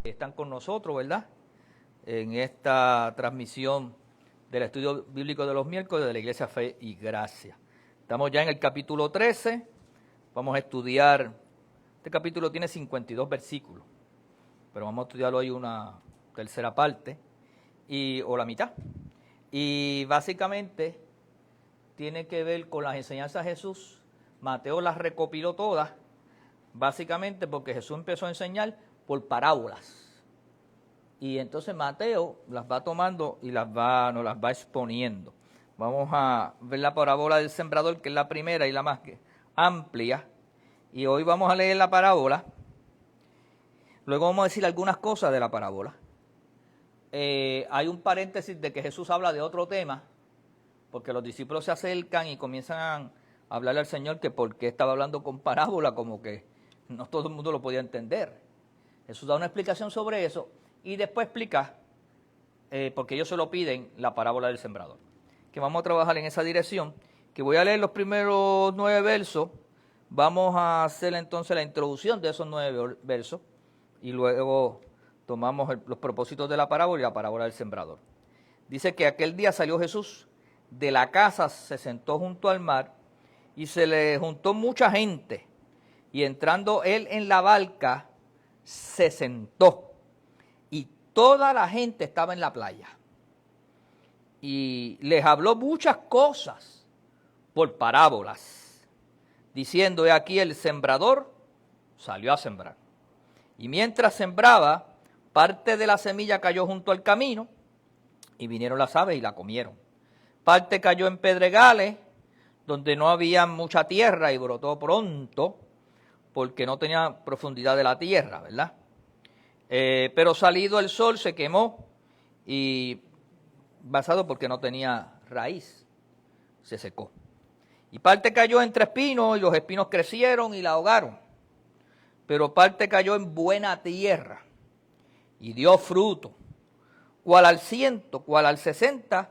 Están con nosotros, ¿verdad? En esta transmisión del estudio bíblico de los miércoles de la Iglesia Fe y Gracia. Estamos ya en el capítulo 13, vamos a estudiar, este capítulo tiene 52 versículos, pero vamos a estudiarlo hoy una tercera parte, o la mitad. Y básicamente tiene que ver con las enseñanzas de Jesús. Mateo las recopiló todas, básicamente porque Jesús empezó a enseñar por parábolas. Y entonces Mateo las va tomando y nos las va exponiendo. Vamos a ver la parábola del sembrador, que es la primera y la más amplia. Y hoy vamos a leer la parábola. Luego vamos a decir algunas cosas de la parábola. Hay un paréntesis de que Jesús habla de otro tema, porque los discípulos se acercan y comienzan a hablarle al Señor que por qué estaba hablando con parábola, como que no todo el mundo lo podía entender. Jesús da una explicación sobre eso y después explica, porque ellos se lo piden, la parábola del sembrador. Que vamos a trabajar en esa dirección, que voy a leer los primeros 9 versos, vamos a hacer entonces la introducción de esos 9 versos y luego tomamos los propósitos de la parábola y la parábola del sembrador. Dice que aquel día salió Jesús de la casa, se sentó junto al mar y se le juntó mucha gente. Y entrando él en la barca, se sentó. Y toda la gente estaba en la playa. Y les habló muchas cosas por parábolas, diciendo: he aquí el sembrador salió a sembrar. Y mientras sembraba, parte de la semilla cayó junto al camino, y vinieron las aves y la comieron. Parte cayó en pedregales, donde no había mucha tierra, y brotó pronto, porque no tenía profundidad de la tierra, ¿verdad? Pero salido el sol se quemó, y basado porque no tenía raíz, se secó. Y parte cayó entre espinos, y los espinos crecieron y la ahogaron. Pero parte cayó en buena tierra, y dio fruto, cual al 100, cual al 60,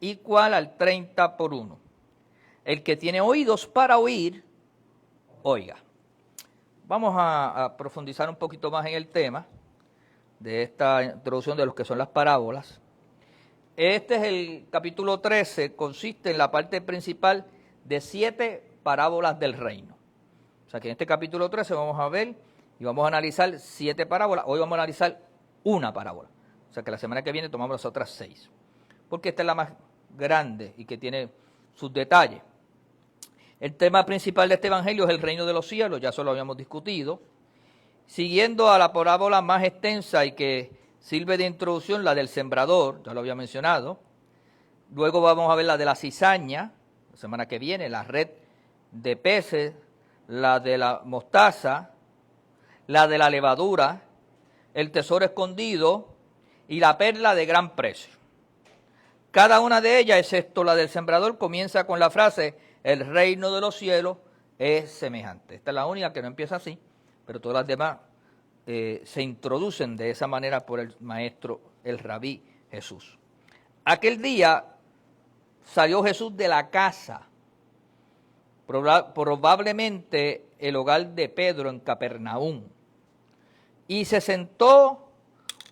y cual al 30 por uno. El que tiene oídos para oír, oiga. Vamos a profundizar un poquito más en el tema de esta introducción de lo que son las parábolas. Este es el capítulo 13, consiste en la parte principal de 7 parábolas del reino. O sea que en este capítulo 13 vamos a ver y vamos a analizar 7 parábolas. Hoy vamos a analizar una parábola. O sea que la semana que viene tomamos las otras 6. Porque esta es la más grande y que tiene sus detalles. El tema principal de este evangelio es el reino de los cielos, ya eso lo habíamos discutido. Siguiendo a la parábola más extensa y que sirve de introducción, la del sembrador, ya lo había mencionado. Luego vamos a ver la de la cizaña, la semana que viene, la red de peces, la de la mostaza, la de la levadura, el tesoro escondido y la perla de gran precio. Cada una de ellas, excepto la del sembrador, comienza con la frase: el reino de los cielos es semejante. Esta es la única que no empieza así, pero todas las demás se introducen de esa manera por el maestro, el rabí Jesús. Aquel día salió Jesús de la casa, probablemente el hogar de Pedro en Capernaum, y se sentó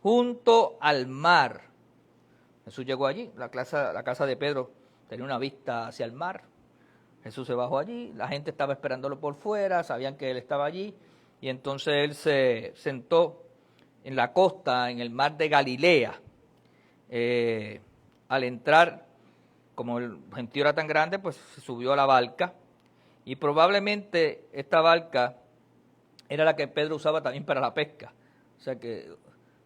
junto al mar. Jesús llegó allí, la casa de Pedro tenía una vista hacia el mar. Jesús se bajó allí, la gente estaba esperándolo por fuera, sabían que él estaba allí, y entonces él se sentó en la costa, en el mar de Galilea. Al entrar, como el gentío era tan grande, pues se subió a la barca, y probablemente esta barca era la que Pedro usaba también para la pesca. O sea que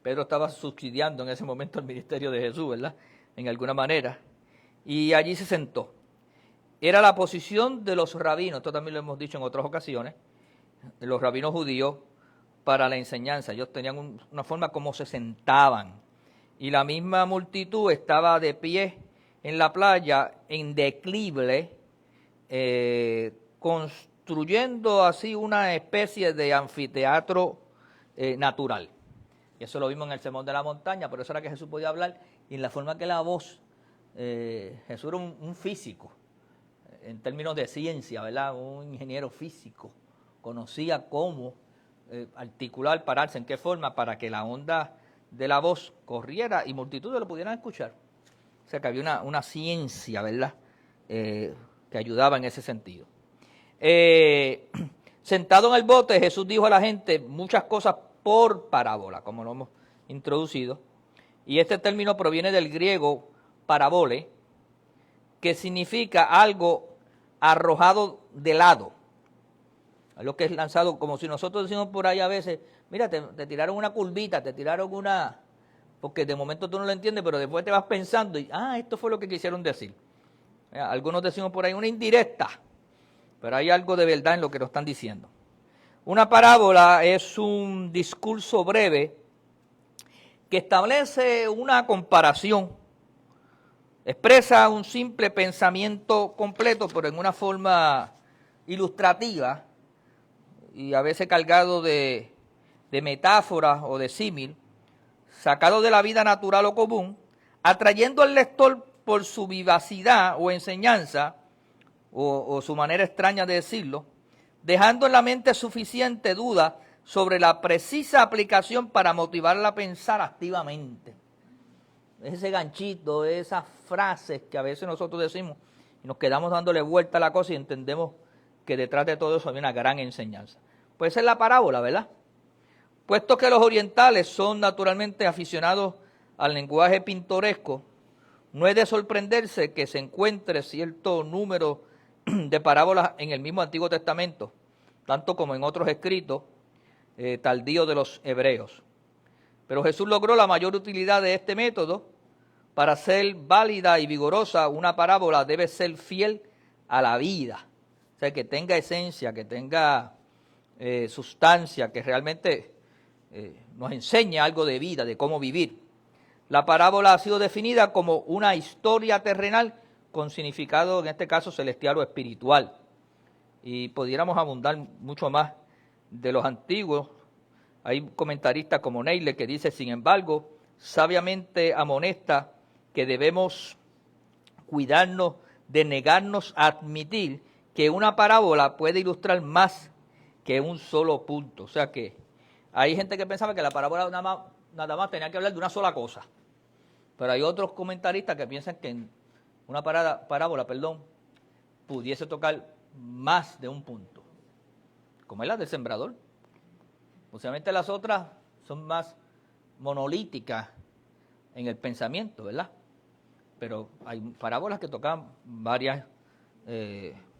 Pedro estaba subsidiando en ese momento el ministerio de Jesús, ¿verdad? En alguna manera. Y allí se sentó. Era la posición de los rabinos, esto también lo hemos dicho en otras ocasiones, de los rabinos judíos para la enseñanza. Ellos tenían una forma como se sentaban. Y la misma multitud estaba de pie en la playa, en declive, construyendo así una especie de anfiteatro natural. Y eso lo vimos en el Sermón de la Montaña, por eso era que Jesús podía hablar, y en la forma que la voz, Jesús era un físico, en términos de ciencia, ¿verdad? Un ingeniero físico, conocía cómo articular, pararse, en qué forma, para que la onda de la voz corriera y multitudes lo pudieran escuchar. O sea que había una ciencia, ¿verdad?, que ayudaba en ese sentido. Sentado en el bote, Jesús dijo a la gente muchas cosas por parábola, como lo hemos introducido. Y este término proviene del griego parabole, que significa algo arrojado de lado. Algo que es lanzado, como si nosotros decimos por ahí a veces, mira, te tiraron una curvita, te tiraron una... Porque de momento tú no lo entiendes, pero después te vas pensando y, esto fue lo que quisieron decir. Algunos decimos por ahí una indirecta, pero hay algo de verdad en lo que nos están diciendo. Una parábola es un discurso breve que establece una comparación, expresa un simple pensamiento completo, pero en una forma ilustrativa y a veces cargado de metáforas o de símil, sacado de la vida natural o común, atrayendo al lector por su vivacidad o enseñanza, o su manera extraña de decirlo, dejando en la mente suficiente duda sobre la precisa aplicación para motivarla a pensar activamente. Ese ganchito, esas frases que a veces nosotros decimos y nos quedamos dándole vuelta a la cosa y entendemos que detrás de todo eso hay una gran enseñanza. Pues esa es la parábola, ¿verdad? Puesto que los orientales son naturalmente aficionados al lenguaje pintoresco, no es de sorprenderse que se encuentre cierto número de parábolas en el mismo Antiguo Testamento, tanto como en otros escritos tardíos de los hebreos. Pero Jesús logró la mayor utilidad de este método. Para ser válida y vigorosa, una parábola debe ser fiel a la vida. O sea, que tenga esencia, que tenga sustancia, que realmente nos enseñe algo de vida, de cómo vivir. La parábola ha sido definida como una historia terrenal con significado, en este caso, celestial o espiritual. Y pudiéramos abundar mucho más de los antiguos. Hay comentaristas como Neile que dice, sin embargo, sabiamente amonesta que debemos cuidarnos de negarnos a admitir que una parábola puede ilustrar más que un solo punto. O sea que hay gente que pensaba que la parábola nada más tenía que hablar de una sola cosa. Pero hay otros comentaristas que piensan que una parábola, pudiese tocar más de un punto, como es la del sembrador. Posiblemente las otras son más monolíticas en el pensamiento, ¿verdad? Pero hay parábolas que tocan varios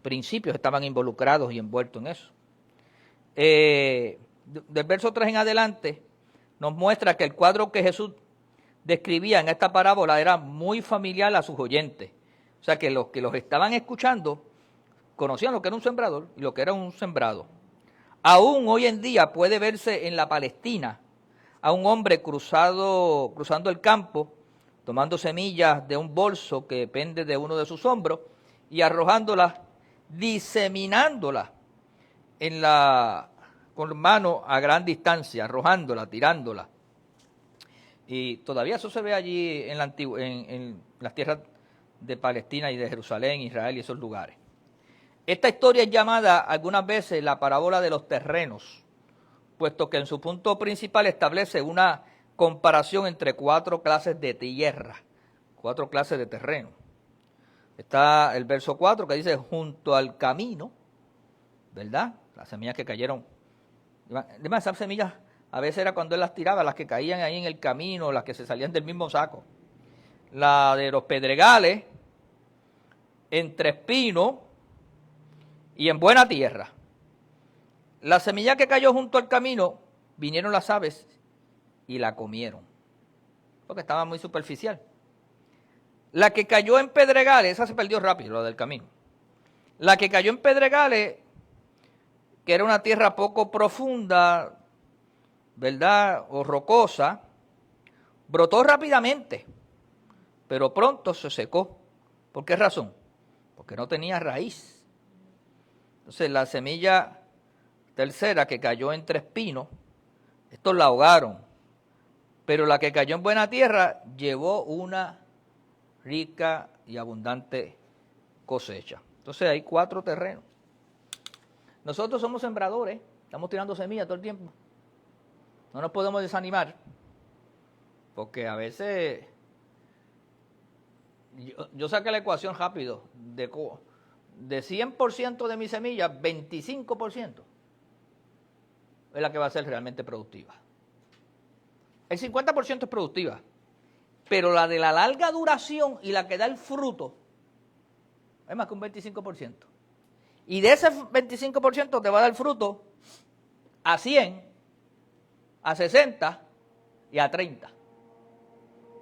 principios, estaban involucrados y envueltos en eso. Del verso 3 en adelante nos muestra que el cuadro que Jesús describía en esta parábola era muy familiar a sus oyentes. O sea que los estaban escuchando conocían lo que era un sembrador y lo que era un sembrado. Aún hoy en día puede verse en la Palestina a un hombre cruzando el campo, tomando semillas de un bolso que pende de uno de sus hombros y arrojándolas, diseminándolas con mano a gran distancia, arrojándolas, tirándolas. Y todavía eso se ve allí en las tierras de Palestina y de Jerusalén, Israel y esos lugares. Esta historia es llamada algunas veces la parábola de los terrenos, puesto que en su punto principal establece una comparación entre 4 clases de tierra, 4 clases de terreno. Está el verso 4 que dice, junto al camino, ¿verdad? Las semillas que cayeron. Además, esas semillas a veces era cuando él las tiraba, las que caían ahí en el camino, las que se salían del mismo saco. La de los pedregales, entre espinos y en buena tierra. La semilla que cayó junto al camino, vinieron las aves y la comieron, porque estaba muy superficial. La que cayó en pedregales, esa se perdió rápido, la del camino. La que cayó en pedregales, que era una tierra poco profunda, ¿verdad?, o rocosa, brotó rápidamente, pero pronto se secó. ¿Por qué razón? Porque no tenía raíz. Entonces la semilla tercera que cayó entre espinos, estos la ahogaron, pero la que cayó en buena tierra llevó una rica y abundante cosecha. Entonces hay 4 terrenos. Nosotros somos sembradores, estamos tirando semillas todo el tiempo. No nos podemos desanimar, porque a veces yo saqué la ecuación rápido, de 100% de mis semillas, 25% es la que va a ser realmente productiva. El 50% es productiva, pero la de la larga duración y la que da el fruto es más que un 25%. Y de ese 25% te va a dar fruto a 100, a 60 y a 30.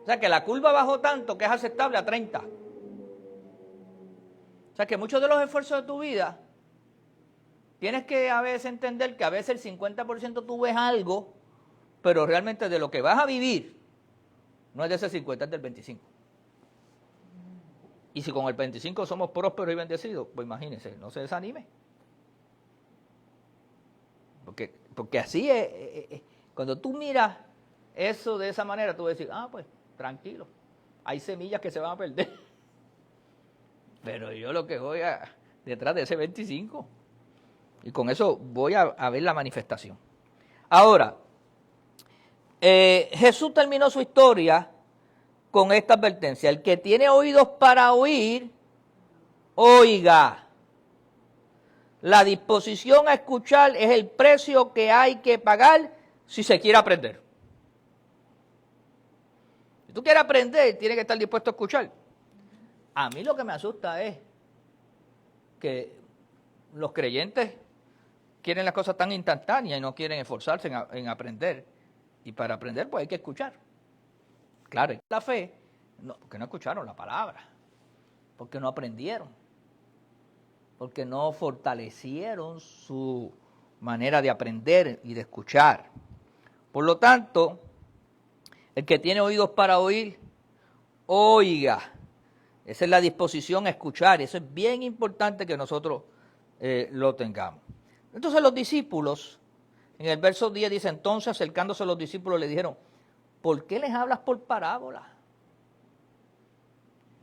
O sea que la curva bajó tanto que es aceptable a 30. O sea que muchos de los esfuerzos de tu vida tienes que a veces entender que a veces el 50% tú ves algo, pero realmente de lo que vas a vivir no es de ese 50, es del 25. Y si con el 25 somos prósperos y bendecidos, pues imagínense, no se desanime. Porque así es, cuando tú miras eso de esa manera, tú vas a decir, pues tranquilo, hay semillas que se van a perder. Pero yo lo que voy detrás de ese 25. Y con eso voy a ver la manifestación. Ahora, Jesús terminó su historia con esta advertencia. El que tiene oídos para oír, oiga. La disposición a escuchar es el precio que hay que pagar si se quiere aprender. Si tú quieres aprender, tienes que estar dispuesto a escuchar. A mí lo que me asusta es que los creyentes quieren las cosas tan instantáneas y no quieren esforzarse en aprender. Y para aprender, pues hay que escuchar. Claro, la fe, no, porque no escucharon la palabra, porque no aprendieron, porque no fortalecieron su manera de aprender y de escuchar. Por lo tanto, el que tiene oídos para oír, oiga. Esa es la disposición a escuchar. Eso es bien importante que nosotros lo tengamos. Entonces los discípulos, en el verso 10 dice, entonces acercándose a los discípulos le dijeron, ¿por qué les hablas por parábolas?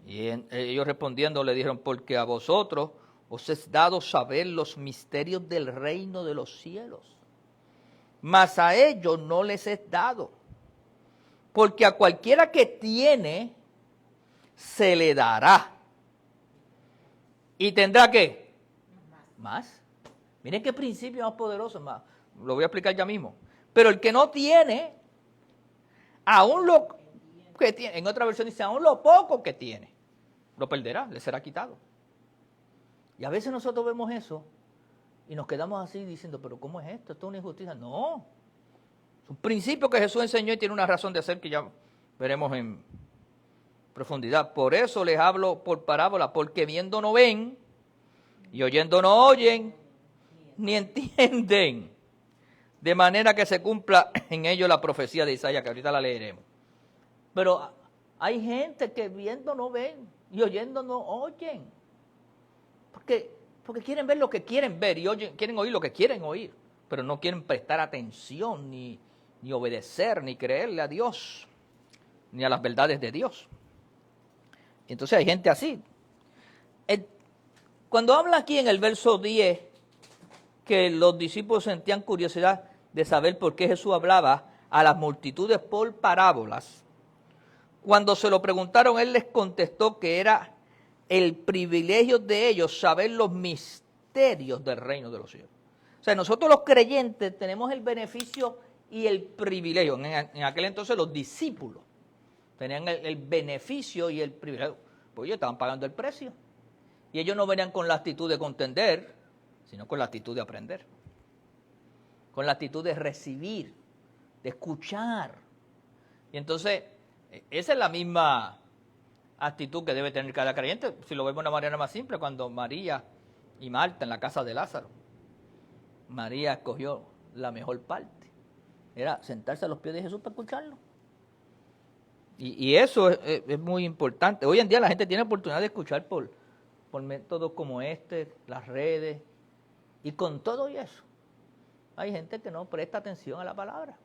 Y ellos respondiendo le dijeron, porque a vosotros os es dado saber los misterios del reino de los cielos, mas a ellos no les es dado, porque a cualquiera que tiene, se le dará. ¿Y tendrá qué? Más. Miren qué principio más poderoso, más. Lo voy a explicar ya mismo. Pero el que no tiene, aún lo que tiene, en otra versión dice, aún lo poco que tiene, lo perderá, le será quitado. Y a veces nosotros vemos eso y nos quedamos así diciendo, pero ¿cómo es esto? Esto es una injusticia. No. Es un principio que Jesús enseñó y tiene una razón de ser que ya veremos en profundidad. Por eso les hablo por parábola, porque viendo no ven y oyendo no oyen, ni entienden, de manera que se cumpla en ellos la profecía de Isaías, que ahorita la leeremos. Pero hay gente que viendo no ven y oyendo no oyen, porque quieren ver lo que quieren ver y quieren oír lo que quieren oír, pero no quieren prestar atención, ni obedecer, ni creerle a Dios, ni a las verdades de Dios. Entonces hay gente así. Cuando habla aquí en el verso 10 que los discípulos sentían curiosidad de saber por qué Jesús hablaba a las multitudes por parábolas, cuando se lo preguntaron, él les contestó que era el privilegio de ellos saber los misterios del reino de los cielos. O sea, nosotros los creyentes tenemos el beneficio y el privilegio. En aquel entonces los discípulos tenían el beneficio y el privilegio, pues ellos estaban pagando el precio. Y ellos no venían con la actitud de contender, sino con la actitud de aprender. Con la actitud de recibir, de escuchar. Y entonces, esa es la misma actitud que debe tener cada creyente. Si lo vemos de una manera más simple, cuando María y Marta en la casa de Lázaro, María escogió la mejor parte. Era sentarse a los pies de Jesús para escucharlo. Y eso es muy importante. Hoy en día la gente tiene oportunidad de escuchar por métodos como las redes, y con todo y eso, hay gente que no presta atención a la palabra.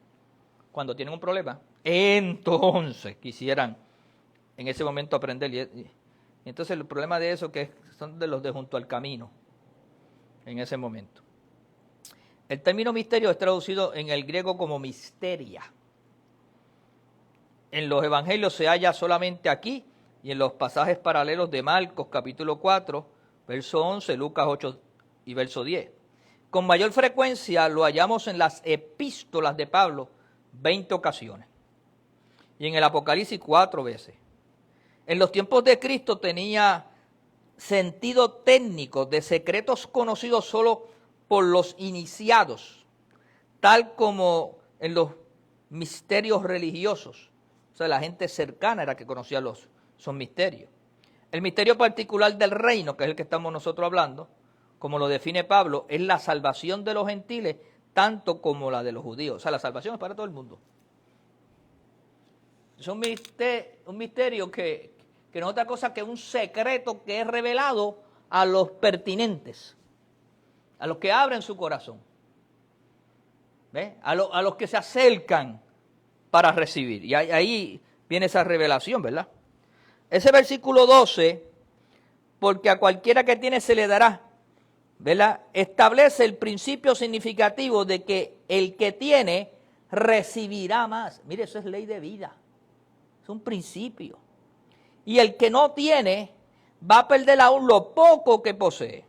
Cuando tienen un problema, entonces quisieran en ese momento aprender. Y entonces el problema de eso que son de los de junto al camino, en ese momento. El término misterio es traducido en el griego como misteria. En los evangelios se halla solamente aquí y en los pasajes paralelos de Marcos capítulo 4, verso 11, Lucas 8 y verso 10. Con mayor frecuencia lo hallamos en las epístolas de Pablo, 20 ocasiones. Y en el Apocalipsis 4 veces. En los tiempos de Cristo tenía sentido técnico de secretos conocidos solo por los iniciados, tal como en los misterios religiosos. O sea, la gente cercana era que conocía esos misterios. El misterio particular del reino, que es el que estamos nosotros hablando, como lo define Pablo, es la salvación de los gentiles, tanto como la de los judíos. O sea, la salvación es para todo el mundo. Es un misterio que no es otra cosa que un secreto que es revelado a los pertinentes, a los que abren su corazón, ¿ves? A los que se acercan para recibir. Y ahí viene esa revelación, ¿verdad? Ese versículo 12, porque a cualquiera que tiene se le dará, ¿verdad? Establece el principio significativo de que el que tiene recibirá más. Mire, eso es ley de vida. Es un principio. Y el que no tiene va a perder aún lo poco que posee.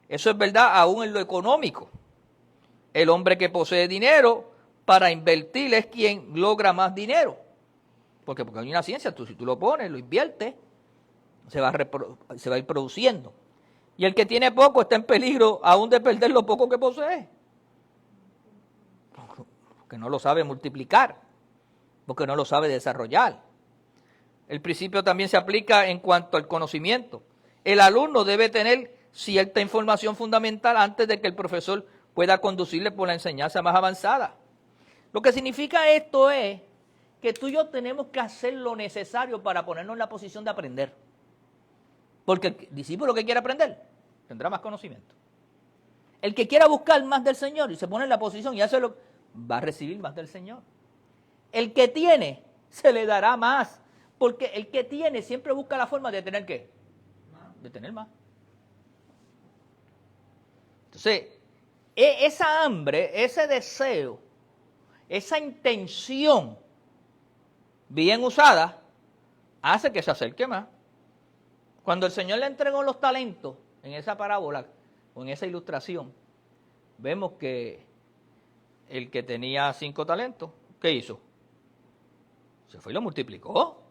Eso es verdad aún en lo económico. El hombre que posee dinero para invertir es quien logra más dinero. Porque hay una ciencia, si tú lo pones, lo inviertes, se va a ir produciendo. Y el que tiene poco está en peligro aún de perder lo poco que posee. Porque no lo sabe multiplicar, porque no lo sabe desarrollar. El principio también se aplica en cuanto al conocimiento. El alumno debe tener cierta información fundamental antes de que el profesor pueda conducirle por la enseñanza más avanzada. Lo que significa esto es que tú y yo tenemos que hacer lo necesario para ponernos en la posición de aprender. Porque el discípulo que quiera aprender tendrá más conocimiento. El que quiera buscar más del Señor y se pone en la posición y hace va a recibir más del Señor. El que tiene, se le dará más. Porque el que tiene siempre busca la forma de tener ¿qué? De tener más. Entonces, esa hambre, ese deseo, esa intención bien usada, hace que se acerque más. Cuando el Señor le entregó los talentos, en esa parábola, o en esa ilustración, vemos que el que tenía 5 talentos, ¿qué hizo? Se fue y lo multiplicó.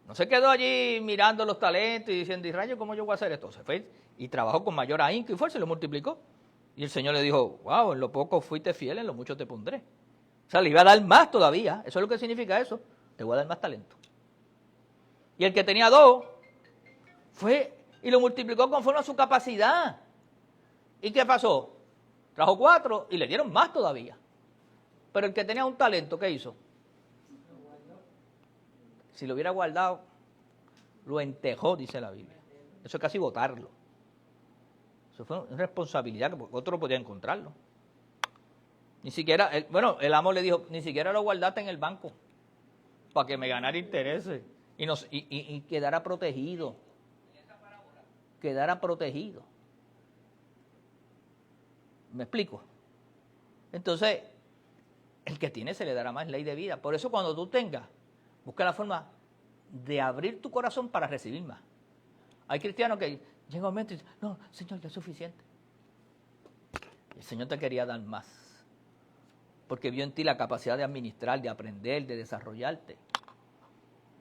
No se quedó allí mirando los talentos y diciendo, ¿y rayo cómo yo voy a hacer esto? Se fue y trabajó con mayor ahínco y fuerza y lo multiplicó. Y el Señor le dijo, wow, en lo poco fuiste fiel, en lo mucho te pondré. O sea, le iba a dar más todavía. Eso es lo que significa eso. Te voy a dar más talento. Y el que tenía 2, fue y lo multiplicó conforme a su capacidad. ¿Y qué pasó? Trajo 4 y le dieron más todavía. Pero el que tenía un talento, ¿qué hizo? Si lo hubiera guardado, lo entejó, dice la Biblia. Eso es casi botarlo. Eso fue una responsabilidad que otro no podía encontrarlo. Ni siquiera, el amo le dijo, ni siquiera lo guardaste en el banco para que me ganara intereses y quedara protegido. Quedara protegido. ¿Me explico? Entonces, el que tiene se le dará más, ley de vida. Por eso cuando tú tengas, busca la forma de abrir tu corazón para recibir más. Hay cristianos que llegan un momento y dicen, no, Señor, ya es suficiente. El Señor te quería dar más. Porque vio en ti la capacidad de administrar, de aprender, de desarrollarte.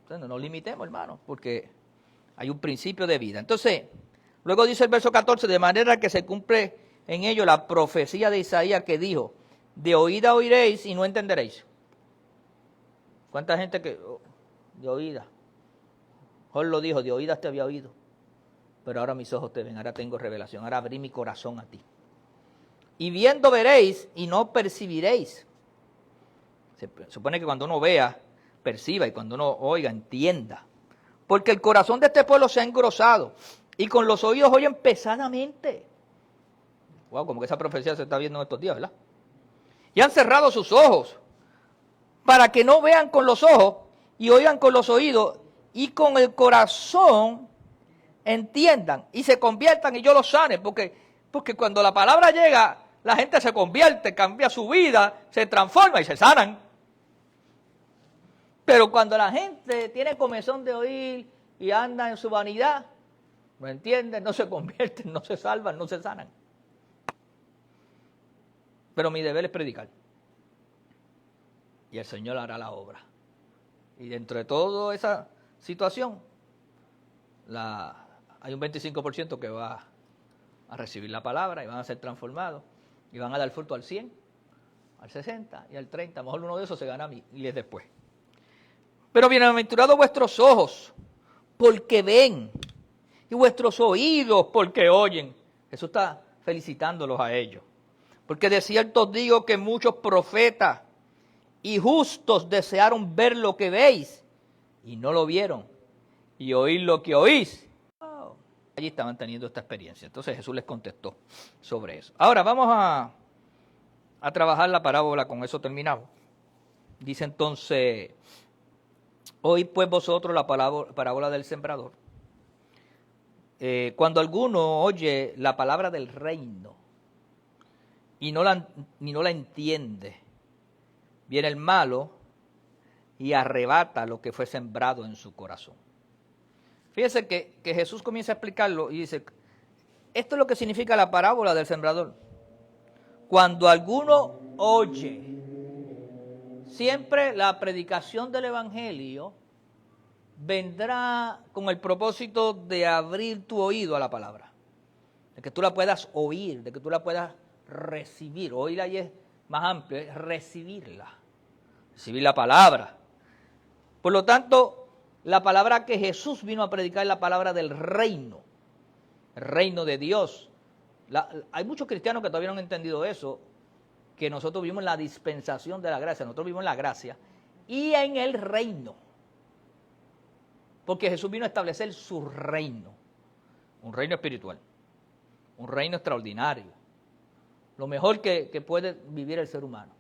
Entonces no nos limitemos, hermano, porque hay un principio de vida. Entonces, luego dice el verso 14, de manera que se cumple en ello la profecía de Isaías que dijo, de oída oiréis y no entenderéis. ¿Cuánta gente que de oída? Job lo dijo, de oídas te había oído, pero ahora mis ojos te ven, ahora tengo revelación, ahora abrí mi corazón a ti. Y viendo veréis y no percibiréis. Se supone que cuando uno vea, perciba, y cuando uno oiga, entienda. Porque el corazón de este pueblo se ha engrosado, y con los oídos oyen pesadamente. Wow, como que esa profecía se está viendo en estos días, ¿verdad? Y han cerrado sus ojos, para que no vean con los ojos, y oigan con los oídos, y con el corazón entiendan, y se conviertan, y yo los sane, porque Porque cuando la palabra llega, la gente se convierte, cambia su vida, se transforma y se sanan. Pero cuando la gente tiene comezón de oír y anda en su vanidad, ¿me entienden? No se convierten, no se salvan, no se sanan. Pero mi deber es predicar. Y el Señor hará la obra. Y dentro de toda esa situación, hay un 25% que va a recibir la palabra y van a ser transformados y van a dar fruto al 100, al 60 y al 30. A lo mejor uno de esos se gana miles después. Pero bienaventurados vuestros ojos, porque ven, y vuestros oídos, porque oyen. Jesús está felicitándolos a ellos. Porque de cierto os digo que muchos profetas y justos desearon ver lo que veis, y no lo vieron, y oír lo que oís. Allí estaban teniendo esta experiencia. Entonces Jesús les contestó sobre eso. Ahora vamos a trabajar la parábola, con eso terminamos. Dice entonces, oíd pues vosotros la parábola del sembrador. Cuando alguno oye la palabra del reino y no la entiende, viene el malo y arrebata lo que fue sembrado en su corazón. Fíjense que Jesús comienza a explicarlo y dice, esto es lo que significa la parábola del sembrador. Cuando alguno oye, siempre la predicación del evangelio vendrá con el propósito de abrir tu oído a la palabra, de que tú la puedas oír, de que tú la puedas recibir. Oírla ahí es más amplio, es recibir la palabra. Por lo tanto, la palabra que Jesús vino a predicar es la palabra del reino, el reino de Dios. Hay muchos cristianos que todavía no han entendido eso, que nosotros vivimos en la dispensación de la gracia, nosotros vivimos en la gracia y en el reino. Porque Jesús vino a establecer su reino, un reino espiritual, un reino extraordinario, lo mejor que puede vivir el ser humano.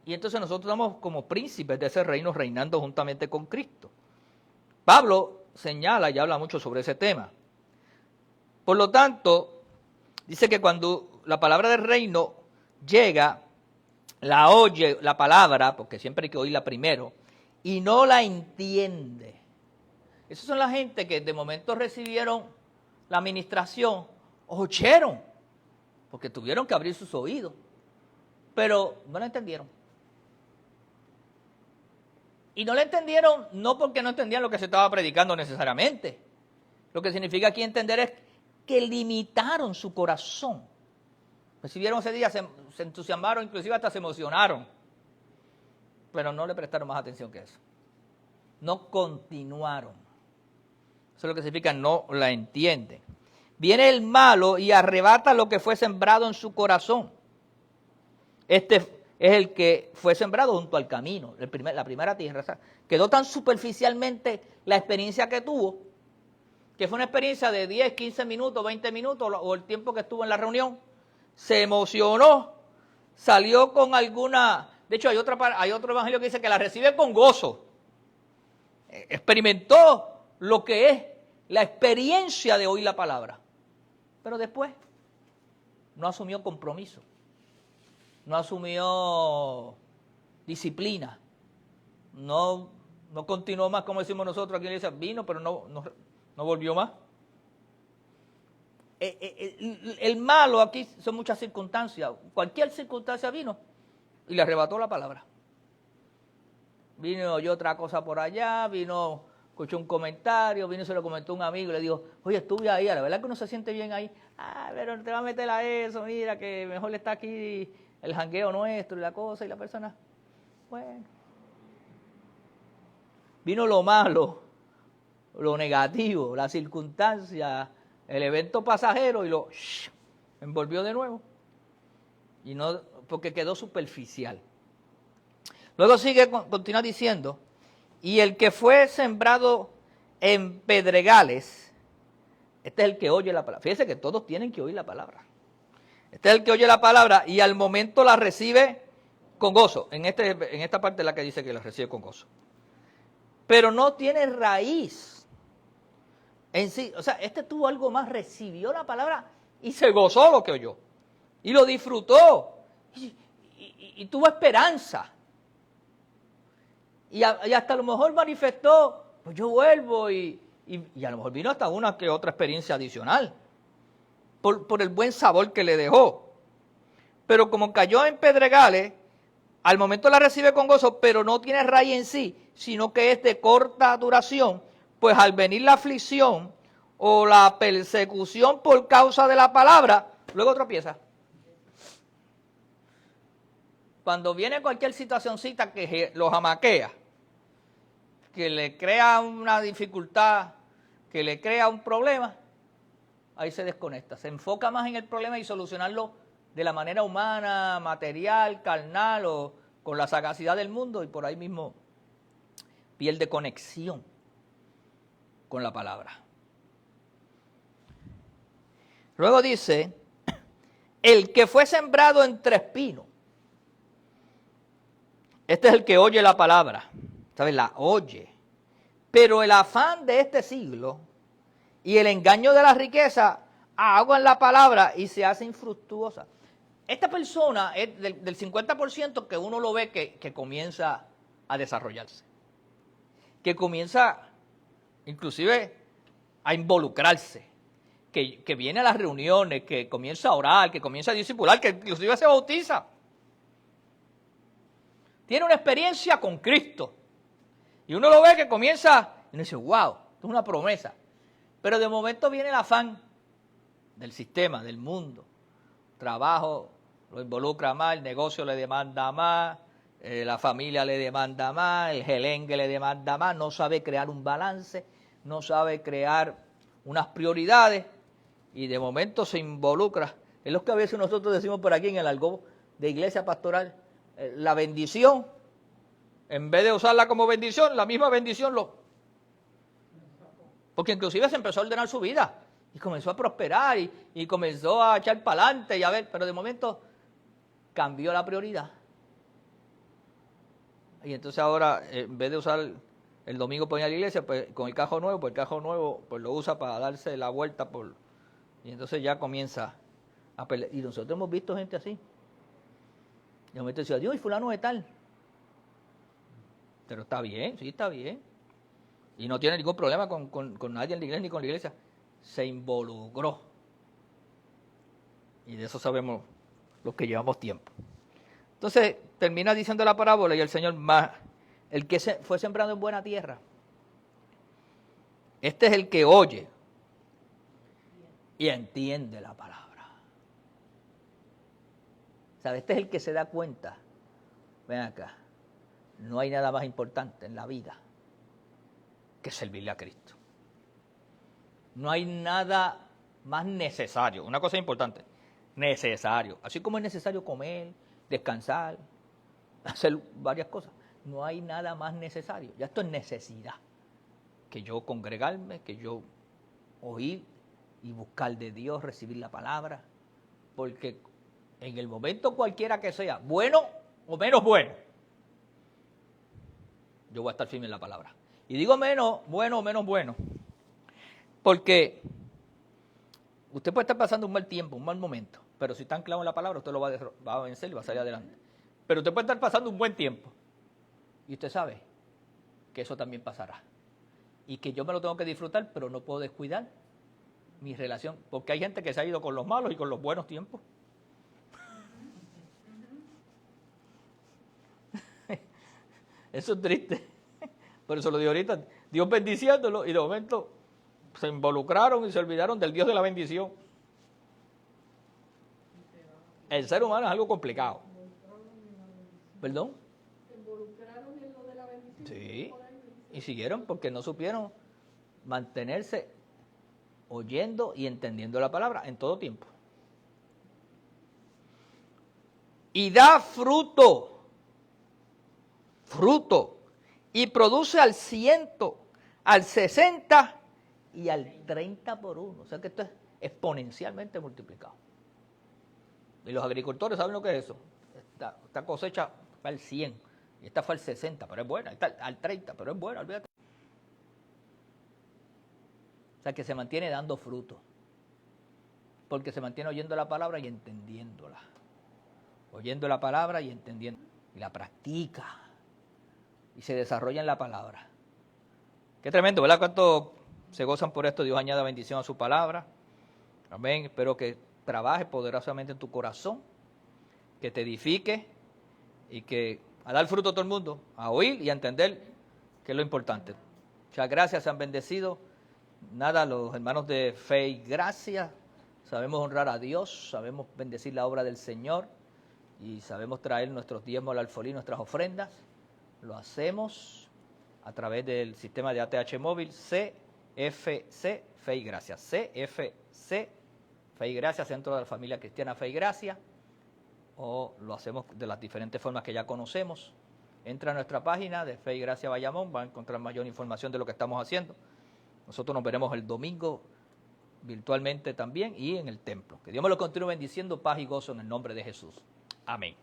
Y entonces nosotros estamos como príncipes de ese reino reinando juntamente con Cristo. Pablo señala y habla mucho sobre ese tema. Por lo tanto, dice que cuando la palabra del reino llega, la oye la palabra, porque siempre hay que oírla primero, y no la entiende. Esas son la gente que de momento recibieron la administración, oyeron, porque tuvieron que abrir sus oídos, pero no la entendieron. Y no la entendieron no porque no entendían lo que se estaba predicando necesariamente. Lo que significa aquí entender es que limitaron su corazón. Recibieron ese día, se entusiasmaron, inclusive hasta se emocionaron. Pero no le prestaron más atención que eso. No continuaron. Eso es lo que significa no la entienden. Viene el malo y arrebata lo que fue sembrado en su corazón. Este es el que fue sembrado junto al camino, la primera tierra. O sea, quedó tan superficialmente la experiencia que tuvo, que fue una experiencia de 10, 15 minutos, 20 minutos, o el tiempo que estuvo en la reunión. Se emocionó, salió con alguna... De hecho, hay otro evangelio que dice que la recibe con gozo. Experimentó lo que es la experiencia de oír la palabra. Pero después no asumió compromiso. No asumió disciplina, no continuó más, como decimos nosotros aquí en la iglesia, vino, pero no volvió más. El malo aquí son muchas circunstancias, cualquier circunstancia vino y le arrebató la palabra. Vino, oyó otra cosa por allá, vino, escuchó un comentario, vino y se lo comentó a un amigo y le dijo, oye, estuve ahí, la verdad que uno se siente bien ahí, pero te va a meter a eso, mira que mejor está aquí el jangueo nuestro y la cosa, y la persona, bueno. Vino lo malo, lo negativo, la circunstancia, el evento pasajero y lo envolvió de nuevo. Y no, porque quedó superficial. Luego continúa diciendo, y el que fue sembrado en pedregales, este es el que oye la palabra. Fíjense que todos tienen que oír la palabra. Este es el que oye la palabra y al momento la recibe con gozo. En esta parte es la que dice que la recibe con gozo. Pero no tiene raíz en sí. O sea, este tuvo algo más, recibió la palabra y se gozó lo que oyó. Y lo disfrutó. Y tuvo esperanza. Y hasta a lo mejor manifestó, pues yo vuelvo y a lo mejor vino hasta una que otra experiencia adicional. Por el buen sabor que le dejó. Pero como cayó en pedregales, al momento la recibe con gozo, pero no tiene raíz en sí, sino que es de corta duración, pues al venir la aflicción o la persecución por causa de la palabra, luego tropieza. Cuando viene cualquier situacioncita que lo jamaquea, que le crea una dificultad, que le crea un problema, ahí se desconecta, se enfoca más en el problema y solucionarlo de la manera humana, material, carnal o con la sagacidad del mundo, y por ahí mismo pierde conexión con la palabra. Luego dice, el que fue sembrado entre espinos. Este es el que oye la palabra, ¿sabes? La oye. Pero el afán de este siglo y el engaño de la riqueza ahogan la palabra y se hace infructuosa. Esta persona es del 50% que uno lo ve que comienza a desarrollarse, que comienza inclusive a involucrarse, que viene a las reuniones, que comienza a orar, que comienza a discipular, que inclusive se bautiza. Tiene una experiencia con Cristo. Y uno lo ve que comienza y uno dice, wow, esto es una promesa. Pero de momento viene el afán del sistema, del mundo. Trabajo lo involucra más, el negocio le demanda más, la familia le demanda más, el gelengue le demanda más, no sabe crear un balance, no sabe crear unas prioridades y de momento se involucra. Es lo que a veces nosotros decimos por aquí en el argot de iglesia pastoral, la bendición, en vez de usarla como bendición, la misma bendición porque inclusive se empezó a ordenar su vida y comenzó a prosperar y comenzó a echar para adelante y a ver, pero de momento cambió la prioridad. Y entonces ahora, en vez de usar el domingo para ir a la iglesia, pues con el cajón nuevo, pues el cajón nuevo pues lo usa para darse la vuelta y entonces ya comienza a pelear. Y nosotros hemos visto gente así. Y de momento decía, Dios, y fulano de tal. Pero está bien, sí, está bien. Y no tiene ningún problema con nadie en la iglesia ni con la iglesia. Se involucró. Y de eso sabemos los que llevamos tiempo. Entonces, termina diciendo la parábola y el Señor más, el que fue sembrado en buena tierra. Este es el que oye y entiende la palabra. ¿Sabe? Este es el que se da cuenta. Ven acá. No hay nada más importante en la vida que servirle a Cristo. No hay nada más necesario. Una cosa importante, necesario. Así como es necesario comer, descansar, hacer varias cosas. No hay nada más necesario. Ya esto es necesidad. Que yo congregarme, que yo oír y buscar de Dios, recibir la palabra. Porque en el momento cualquiera que sea, bueno o menos bueno, yo voy a estar firme en la palabra. Y digo menos bueno o menos bueno, porque usted puede estar pasando un mal tiempo, un mal momento, pero si está anclado en la palabra, usted lo va a vencer y va a salir adelante. Pero usted puede estar pasando un buen tiempo, y usted sabe que eso también pasará. Y que yo me lo tengo que disfrutar, pero no puedo descuidar mi relación, porque hay gente que se ha ido con los malos y con los buenos tiempos. Eso es triste. Por eso lo digo ahorita, Dios bendiciéndolo y de momento se involucraron y se olvidaron del Dios de la bendición. El ser humano es algo complicado. ¿Perdón? ¿Se involucraron en lo de la bendición? Sí, y siguieron porque no supieron mantenerse oyendo y entendiendo la palabra en todo tiempo. Y da fruto, y produce al 100, al 60 y al 30 por uno. O sea que esto es exponencialmente multiplicado. Y los agricultores saben lo que es eso. Esta cosecha fue al 100, y esta fue al 60, pero es buena. Esta al 30, pero es buena, olvídate. O sea que se mantiene dando fruto. porque se mantiene oyendo la palabra y entendiéndola. Oyendo la palabra y entendiendo. Y la practica. Y se desarrolla en la palabra. Qué tremendo, ¿verdad? ¿Cuánto se gozan por esto? Dios añada bendición a su palabra. Amén. Espero que trabaje poderosamente en tu corazón, que te edifique y que a dar fruto a todo el mundo, a oír y a entender que es lo importante. Muchas gracias, se han bendecido. Nada, los hermanos de fe y gracia, sabemos honrar a Dios, sabemos bendecir la obra del Señor y sabemos traer nuestros diezmos al alfolí, nuestras ofrendas. Lo hacemos a través del sistema de ATH móvil CFC Fe y Gracia. CFC Fe y Gracia, Centro de la Familia Cristiana Fe y Gracia. O lo hacemos de las diferentes formas que ya conocemos. Entra a nuestra página de Fe y Gracia Bayamón, va a encontrar mayor información de lo que estamos haciendo. Nosotros nos veremos el domingo virtualmente también y en el templo. Que Dios me lo continúe bendiciendo, paz y gozo en el nombre de Jesús. Amén.